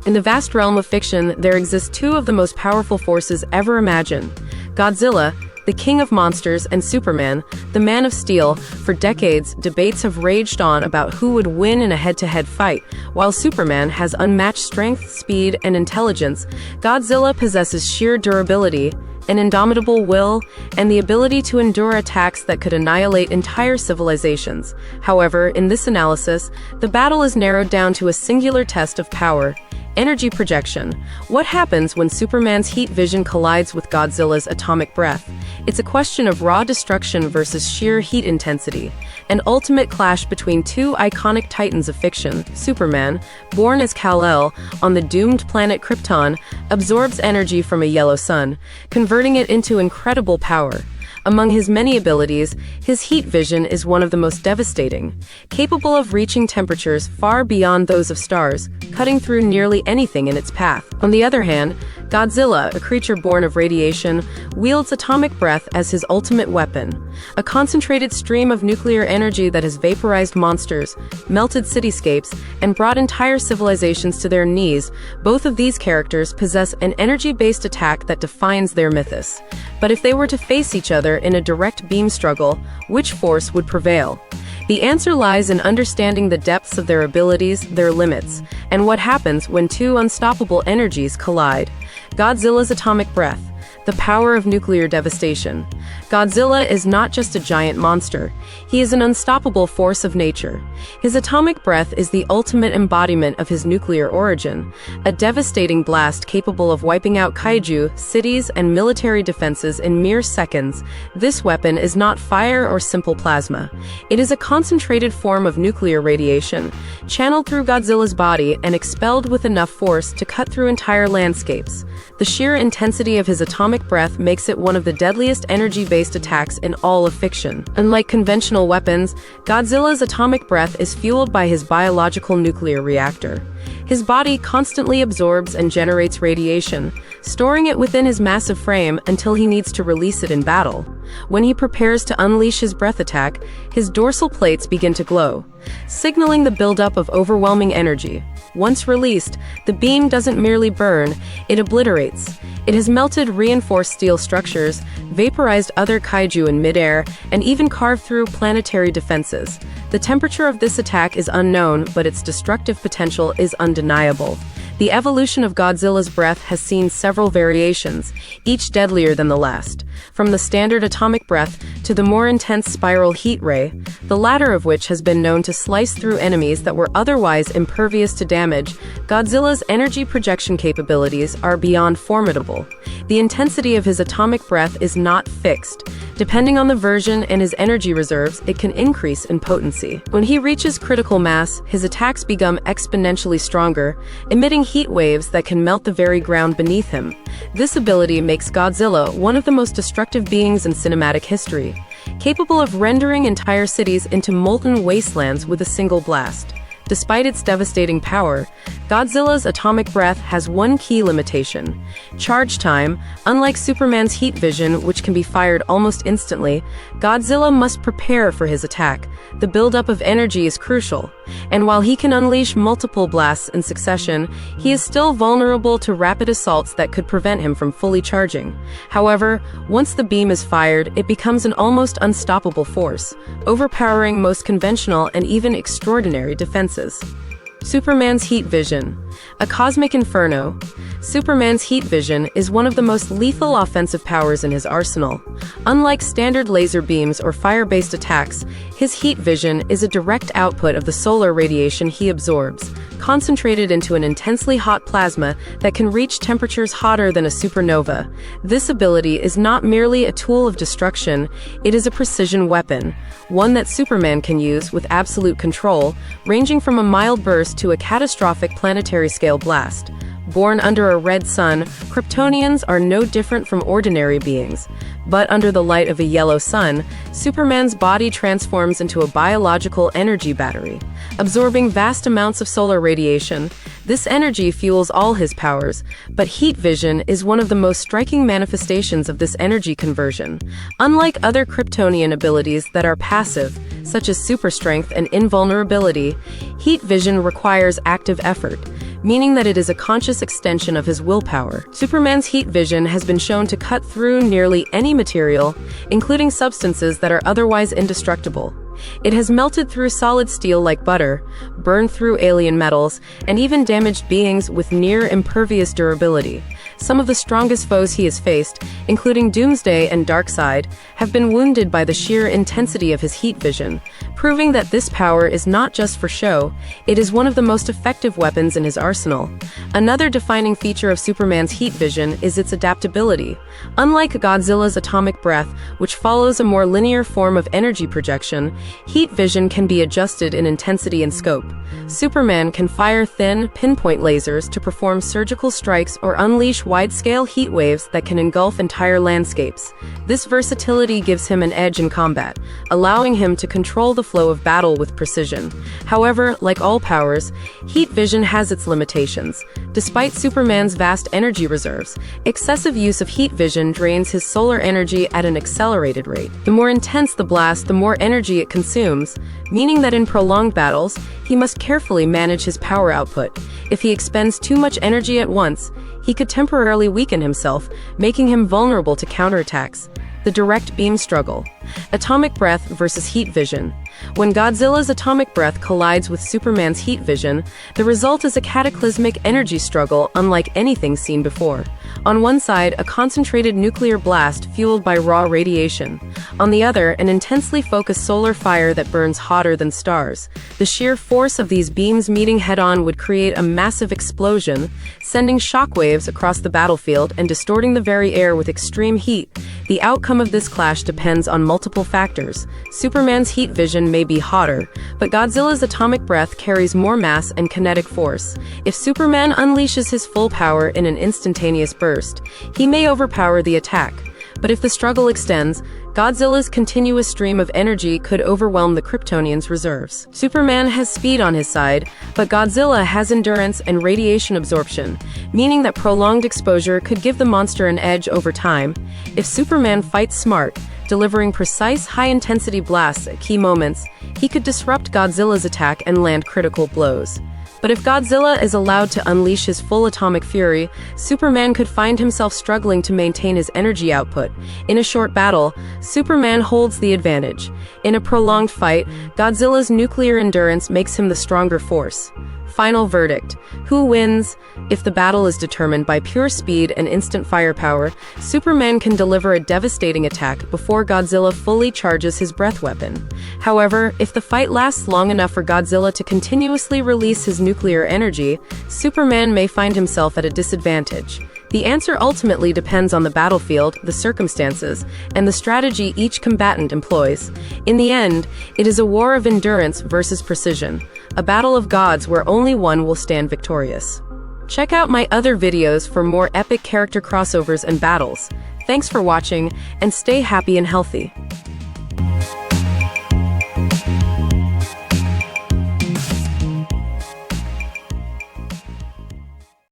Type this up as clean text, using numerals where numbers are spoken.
In the vast realm of fiction, there exist two of the most powerful forces ever imagined: Godzilla, the king of monsters, and Superman, the man of steel. For decades, debates have raged on about who would win in a head-to-head fight. While Superman has unmatched strength, speed, and intelligence, Godzilla possesses sheer durability, an indomitable will, and the ability to endure attacks that could annihilate entire civilizations. However, in this analysis, the battle is narrowed down to a singular test of power: energy projection. What happens when Superman's heat vision collides with Godzilla's atomic breath? It's a question of raw destruction versus sheer heat intensity, an ultimate clash between two iconic titans of fiction. Superman, born as Kal-El on the doomed planet Krypton, absorbs energy from a yellow sun, converting it into incredible power. Among his many abilities, his heat vision is one of the most devastating, capable of reaching temperatures far beyond those of stars, cutting through nearly anything in its path. On the other hand, Godzilla, a creature born of radiation, wields atomic breath as his ultimate weapon, a concentrated stream of nuclear energy that has vaporized monsters, melted cityscapes, and brought entire civilizations to their knees. Both of these characters possess an energy-based attack that defines their mythos. But if they were to face each other in a direct beam struggle, which force would prevail? The answer lies in understanding the depths of their abilities, their limits, and what happens when two unstoppable energies collide. Godzilla's atomic breath, the power of nuclear devastation. Godzilla is not just a giant monster. He is an unstoppable force of nature. His atomic breath is the ultimate embodiment of his nuclear origin, a devastating blast capable of wiping out kaiju, cities, and military defenses in mere seconds. This weapon is not fire or simple plasma. It is a concentrated form of nuclear radiation, channeled through Godzilla's body and expelled with enough force to cut through entire landscapes. The sheer intensity of his atomic breath makes it one of the deadliest energy-based attacks in all of fiction. Unlike conventional weapons, Godzilla's atomic breath is fueled by his biological nuclear reactor. His body constantly absorbs and generates radiation, storing it within his massive frame until he needs to release it in battle. When he prepares to unleash his breath attack, his dorsal plates begin to glow, signaling the buildup of overwhelming energy. Once released, the beam doesn't merely burn, it obliterates. It has melted reinforced steel structures, vaporized other kaiju in midair, and even carved through planetary defenses. The temperature of this attack is unknown, but its destructive potential is undeniable. The evolution of Godzilla's breath has seen several variations, each deadlier than the last. From the standard atomic breath to the more intense spiral heat ray, the latter of which has been known to slice through enemies that were otherwise impervious to damage, Godzilla's energy projection capabilities are beyond formidable. The intensity of his atomic breath is not fixed. Depending on the version and his energy reserves, it can increase in potency. When he reaches critical mass, his attacks become exponentially stronger, emitting heat waves that can melt the very ground beneath him. This ability makes Godzilla one of the most destructive beings in cinematic history, capable of rendering entire cities into molten wastelands with a single blast. Despite its devastating power, Godzilla's atomic breath has one key limitation: charge time. Unlike Superman's heat vision, which can be fired almost instantly, Godzilla must prepare for his attack. The buildup of energy is crucial, and while he can unleash multiple blasts in succession, he is still vulnerable to rapid assaults that could prevent him from fully charging. However, once the beam is fired, it becomes an almost unstoppable force, overpowering most conventional and even extraordinary defenses. Superman's heat vision, a cosmic inferno. Superman's heat vision is one of the most lethal offensive powers in his arsenal. Unlike standard laser beams or fire-based attacks, his heat vision is a direct output of the solar radiation he absorbs, concentrated into an intensely hot plasma that can reach temperatures hotter than a supernova. This ability is not merely a tool of destruction, it is a precision weapon, one that Superman can use with absolute control, ranging from a mild burst to a catastrophic planetary-scale blast. Born under a red sun, Kryptonians are no different from ordinary beings. But under the light of a yellow sun, Superman's body transforms into a biological energy battery, absorbing vast amounts of solar radiation. This energy fuels all his powers, but heat vision is one of the most striking manifestations of this energy conversion. Unlike other Kryptonian abilities that are passive, such as super strength and invulnerability, heat vision requires active effort. meaning that it is a conscious extension of his willpower. Superman's heat vision has been shown to cut through nearly any material, including substances that are otherwise indestructible. It has melted through solid steel like butter, burned through alien metals, and even damaged beings with near-impervious durability. Some of the strongest foes he has faced, including Doomsday and Darkseid, have been wounded by the sheer intensity of his heat vision, proving that this power is not just for show, it is one of the most effective weapons in his arsenal. Another defining feature of Superman's heat vision is its adaptability. Unlike Godzilla's atomic breath, which follows a more linear form of energy projection, heat vision can be adjusted in intensity and scope. Superman can fire thin, pinpoint lasers to perform surgical strikes or unleash wide-scale heat waves that can engulf entire landscapes. This versatility gives him an edge in combat, allowing him to control the flow of battle with precision. However, like all powers, heat vision has its limitations. Despite Superman's vast energy reserves, excessive use of heat vision drains his solar energy at an accelerated rate. The more intense the blast, the more energy it consumes, meaning that in prolonged battles, he must carefully manage his power output. If he expends too much energy at once, he could temporarily weaken himself, making him vulnerable to counterattacks. The direct beam struggle. Atomic breath versus heat vision. When Godzilla's atomic breath collides with Superman's heat vision, the result is a cataclysmic energy struggle unlike anything seen before. On one side, a concentrated nuclear blast fueled by raw radiation. On the other, an intensely focused solar fire that burns hotter than stars. The sheer force of these beams meeting head-on would create a massive explosion, sending shockwaves across the battlefield and distorting the very air with extreme heat. The outcome of this clash depends on multiple factors. Superman's heat vision may be hotter, but Godzilla's atomic breath carries more mass and kinetic force. If Superman unleashes his full power in an instantaneous burst, he may overpower the attack. But if the struggle extends, Godzilla's continuous stream of energy could overwhelm the Kryptonian's reserves. Superman has speed on his side, but Godzilla has endurance and radiation absorption, meaning that prolonged exposure could give the monster an edge over time. If Superman fights smart, delivering precise, high-intensity blasts at key moments, he could disrupt Godzilla's attack and land critical blows. But if Godzilla is allowed to unleash his full atomic fury, Superman could find himself struggling to maintain his energy output. In a short battle, Superman holds the advantage. In a prolonged fight, Godzilla's nuclear endurance makes him the stronger force. Final verdict. Who wins? If the battle is determined by pure speed and instant firepower, Superman can deliver a devastating attack before Godzilla fully charges his breath weapon. However, if the fight lasts long enough for Godzilla to continuously release his nuclear energy, Superman may find himself at a disadvantage. The answer ultimately depends on the battlefield, the circumstances, and the strategy each combatant employs. In the end, it is a war of endurance versus precision, a battle of gods where only one will stand victorious. Check out my other videos for more epic character crossovers and battles. Thanks for watching, and stay happy and healthy.